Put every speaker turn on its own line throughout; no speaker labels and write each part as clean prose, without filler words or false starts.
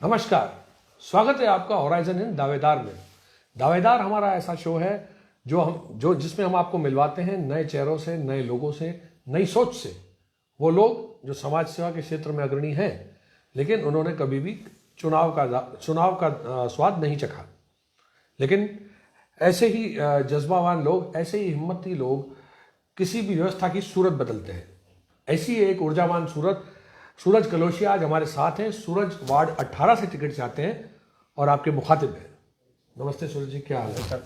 नमस्कार, स्वागत है आपका होराइजन हिंद दावेदार में। दावेदार हमारा ऐसा शो है जिसमें हम आपको मिलवाते हैं नए चेहरों से, नए लोगों से, नई सोच से। वो लोग जो समाज सेवा के क्षेत्र में अग्रणी हैं, लेकिन उन्होंने कभी भी चुनाव का स्वाद नहीं चखा। लेकिन ऐसे ही जज्बावान लोग, ऐसे ही हिम्मती लोग किसी भी व्यवस्था की सूरत बदलते हैं। ऐसी एक ऊर्जावान सूरज कलोशिया आज हमारे साथ हैं। सूरज वार्ड 18 से टिकट चाहते हैं और आपके मुखातिब हैं। नमस्ते सूरज जी, क्या हाल है?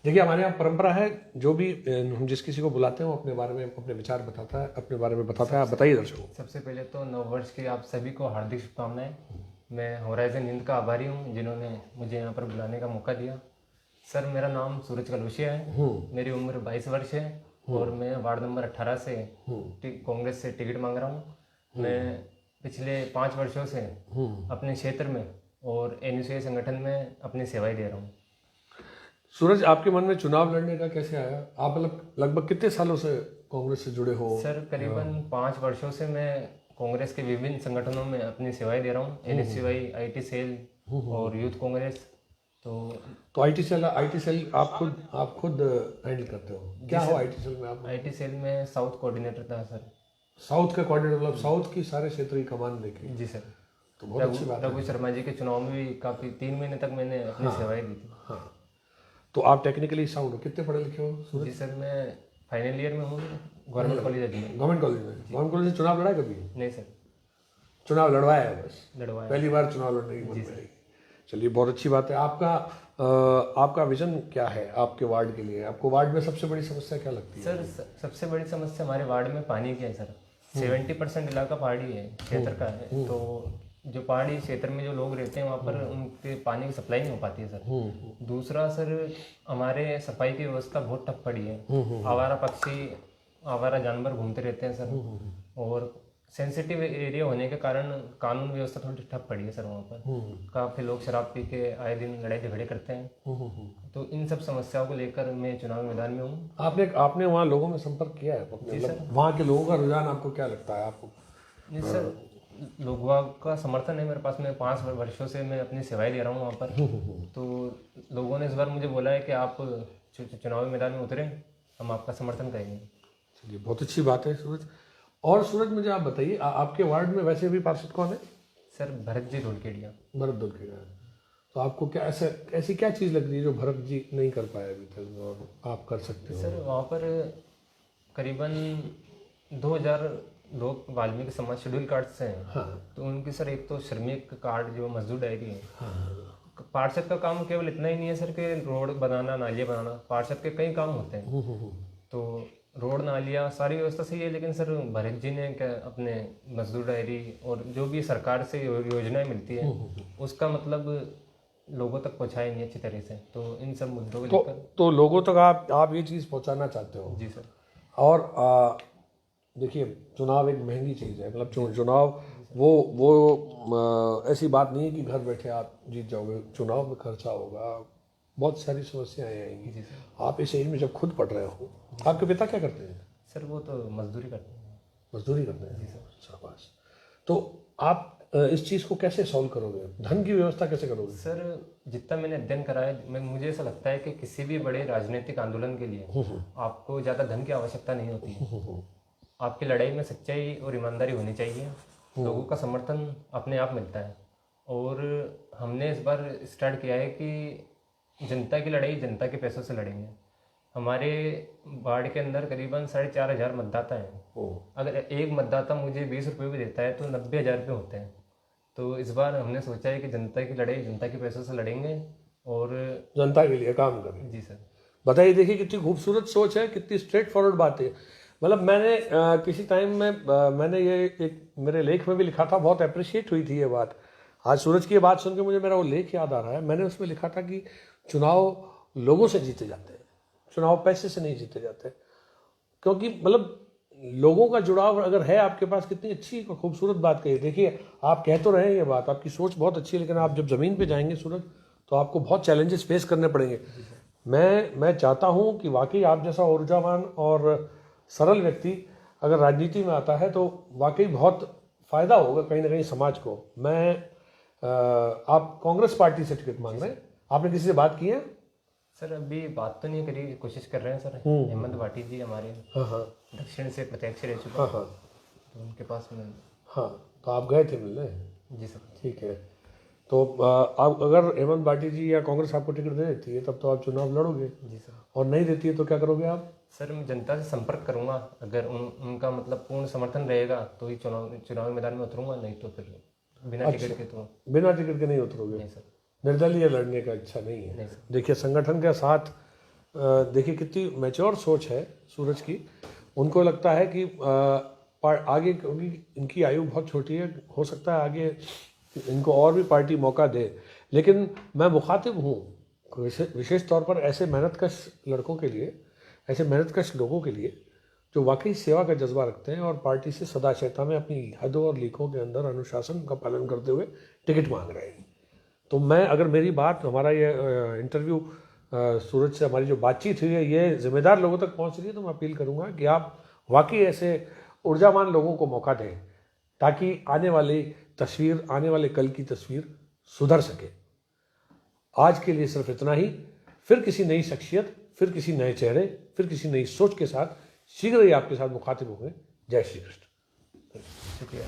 देखिए, हमारे यहाँ परंपरा है, जो भी हम जिस किसी को बुलाते हैं वो अपने बारे में अपने विचार बताता है, अपने बारे में बताता है। आप बताइए दर्शकों।
सबसे पहले तो नव वर्ष की आप सभी को हार्दिक शुभकामनाएं। मैं होराइजन हिंद का आभारी हूँ जिन्होंने मुझे यहाँ पर बुलाने का मौका दिया। सर, मेरा नाम सूरज कलोशिया है, मेरी उम्र 22 वर्ष है और मैं वार्ड नंबर 18 से कांग्रेस से टिकट मांग रहा हूँ। मैं पिछले 5 वर्षों से अपने क्षेत्र में और एनएसयूआई संगठन में अपनी सेवाएं दे रहा हूँ।
सूरज, आपके मन में चुनाव लड़ने का कैसे आया? आप लगभग कितने सालों से कांग्रेस से जुड़े हो?
सर, करीबन 5 वर्षों से मैं कांग्रेस के विभिन्न संगठनों में अपनी सेवाएं दे रहा हूँ। एनएसयूआई, आईटी सेल और यूथ कांग्रेस। तो
आईटी सेल आप खुद हैंडल करते हो? क्या हो आईटी सेल में आप?
आईटी सेल में साउथ कोऑर्डिनेटर था सर।
साउथ का कोऑर्डिनेटर, मतलब साउथ की सारे क्षेत्र की कमान देखी?
जी सर।
तो बहुत अच्छी बात है।
रघु शर्मा जी के चुनाव में भी काफी 3 महीने तक मैंने अपनी सेवाएं दी थी।
हाँ, तो आप टेक्निकली साउंड हो, कितने पढ़े लिखे हो सूरज?
जी सर, मैं फाइनल ईयर में हूँ गवर्नमेंट कॉलेज में।
गवर्नमेंट कॉलेज में चुनाव लड़ा कभी?
नहीं सर।
चुनाव लड़वाया है बस?
लड़वाया।
पहली बार चुनाव लड़ने की मौका मिली। चलिए, बहुत अच्छी बात है। आपका विजन क्या है आपके वार्ड के लिए? आपको वार्ड में सबसे बड़ी समस्या क्या लगती है?
सर, सबसे बड़ी समस्या हमारे वार्ड में पानी की है सर। 70% इलाका पहाड़ी है, क्षेत्र का है। तो जो पहाड़ी क्षेत्र में जो लोग रहते हैं वहाँ पर उनके पानी की सप्लाई नहीं हो पाती है सर। दूसरा सर, हमारे सफाई की व्यवस्था बहुत ठप पड़ी है। आवारा पक्षी, आवारा जानवर घूमते रहते हैं सर। और सेंसिटिव एरिया होने के कारण कानून व्यवस्था थोड़ी ठप पड़ी है सर। वहाँ पर काफी लोग शराब पी के आए दिन लड़ाई झगड़े करते हैं। तो इन सब समस्याओं को लेकर मैं चुनाव मैदान में हूँ।
आपने वहाँ लोगों में संपर्क किया है? मतलब वहाँ के लोगों का रुझान आपको क्या लगता है? आपको?
जी सर, लोगों का समर्थन है मेरे पास में। 5 वर्षों से मैं अपनी सेवाएं दे रहा हूँ वहाँ पर। तो लोगों ने इस बार मुझे बोला है कि आप चुनावी मैदान में उतरें, हम आपका समर्थन करेंगे।
चलिए, बहुत अच्छी बात है सूरज। और सूरज, मुझे आप बताइए, आपके वार्ड में वैसे भी पार्षद कौन है?
सर, भरत जी धुलकेड़िया।
भरत धुलकेड़िया। तो आपको क्या ऐसी क्या चीज़ लग रही है जो भरत जी नहीं कर पाए अभी तक और आप कर सकते हो?
सर, वहाँ पर करीबन 2000 लोग वाल्मीकि समाज शेड्यूल कार्ड से हैं।
हाँ।
तो उनकी सर एक तो श्रमिक कार्ड जो मजदूर डायरी है। पार्षद का काम केवल इतना ही नहीं है सर कि रोड बनाना, नालियाँ बनाना। पार्षद के कई काम होते हैं। तो रोड, नालियाँ, सारी व्यवस्था सही है, लेकिन सर भरत जी ने क्या अपने मजदूर डायरी और जो भी सरकार से योजनाएं मिलती है उसका मतलब लोगों तक पहुँचाए नहीं अच्छी तरह से। तो इन सब मुद्दों को लेकर
तो लोगों तक आप ये चीज़ पहुंचाना चाहते हो?
जी सर।
और देखिए, चुनाव एक महंगी चीज़ है। मतलब चुनाव वो ऐसी बात नहीं है कि घर बैठे आप जीत जाओगे। चुनाव में खर्चा होगा, बहुत सारी समस्याएं आएंगी। आप इस एज में जब खुद पढ़ रहे हो, आपके पिता क्या करते हैं?
सर, वो तो मजदूरी करते हैं।
मजदूरी करते हैं? जी सर। शाबाश। तो आप इस चीज़ को कैसे सॉल्व करोगे? धन की व्यवस्था कैसे करोगे?
सर, जितना मैंने अध्ययन करा है, मुझे ऐसा लगता है कि किसी भी बड़े राजनीतिक आंदोलन के लिए आपको ज़्यादा धन की आवश्यकता नहीं होती है। आपकी लड़ाई में सच्चाई और ईमानदारी होनी चाहिए। लोगों का समर्थन अपने आप मिलता है। और हमने इस बार स्टार्ट किया है कि जनता की लड़ाई जनता के पैसों से लड़ेंगे। हमारे वार्ड के अंदर करीबन 4500 मतदाता हैं। अगर एक मतदाता मुझे 20 रुपये भी देता है तो 90,000 रुपये होते हैं। तो इस बार हमने सोचा है कि जनता की लड़ाई जनता के पैसों से लड़ेंगे और
जनता के लिए काम करेंगे।
जी सर।
बताइए, देखिए कितनी खूबसूरत सोच है, कितनी स्ट्रेट फॉरवर्ड बात है। मतलब मैंने किसी टाइम में मैंने ये एक मेरे लेख में भी लिखा था, बहुत अप्रिशिएट हुई थी ये बात। आज सूरज की ये बात सुन के मुझे मेरा वो लेख याद आ रहा है। मैंने उसमें लिखा था कि चुनाव लोगों से जीते जाते हैं, चुनाव पैसे से नहीं जीते जाते। क्योंकि मतलब लोगों का जुड़ाव अगर है आपके पास, कितनी अच्छी खूबसूरत बात कही। देखिए, आप कह तो रहे हैं ये बात, आपकी सोच बहुत अच्छी है, लेकिन आप जब ज़मीन पे जाएंगे सूरज, तो आपको बहुत चैलेंजेस फेस करने पड़ेंगे। मैं चाहता हूँ कि वाकई आप जैसा ऊर्जावान और सरल व्यक्ति अगर राजनीति में आता है तो वाकई बहुत फ़ायदा होगा कहीं ना कहीं समाज को। मैं आप कांग्रेस पार्टी से टिकट मांग रहे हैं, आपने किसी से बात की है?
सर अभी बात तो नहीं करी, कोशिश कर रहे हैं सर। हेमंत भाटी जी हमारे
हाँ हाँ
दक्षिण से प्रत्यक्ष रह चुके
हाँ
हैं,
हाँ
तो उनके पास में।
हाँ, तो आप गए थे मिलने?
जी सर।
ठीक है, तो आप अगर हेमंत भाटी जी या कांग्रेस आपको टिकट दे देती है तब तो आप चुनाव लड़ोगे,
जी सर।
और नहीं देती है तो क्या करोगे आप?
सर मैं जनता से संपर्क करूंगा, अगर उनका मतलब पूर्ण समर्थन रहेगा तो ही चुनावी मैदान में उतरूंगा, नहीं तो फिर बिना टिकट के तो
बिना टिकट के नहीं उतरोगे?
नहीं सर।
निर्दलीय लड़ने का इच्छा नहीं है?
नहीं सर।
देखिए संगठन के साथ देखिए कितनी मैच्योर सोच है सूरज की। उनको लगता है कि आगे, क्योंकि इनकी आयु बहुत छोटी है, हो सकता है आगे इनको और भी पार्टी मौका दे, लेकिन मैं मुखातिब हूँ विशेष तौर पर ऐसे मेहनतकश लड़कों के लिए, ऐसे मेहनतकश लोगों के लिए जो वाकई सेवा का जज्बा रखते हैं और पार्टी से सदाचारता में अपनी हदों और लीकों के अंदर अनुशासन का पालन करते हुए टिकट मांग रहे हैं। तो मैं, अगर मेरी बात, हमारा ये इंटरव्यू सूरज से हमारी जो बातचीत हुई है ये जिम्मेदार लोगों तक पहुंच रही है, तो मैं अपील करूंगा कि आप वाकई ऐसे ऊर्जावान लोगों को मौका दें ताकि आने वाली तस्वीर, आने वाले कल की तस्वीर सुधर सके। आज के लिए सिर्फ इतना ही, फिर किसी नई शख्सियत, फिर किसी नए चेहरे, फिर किसी नई सोच के साथ शीघ्र ही आपके साथ मुखातिब होंगे। जय श्री कृष्ण।
शुक्रिया।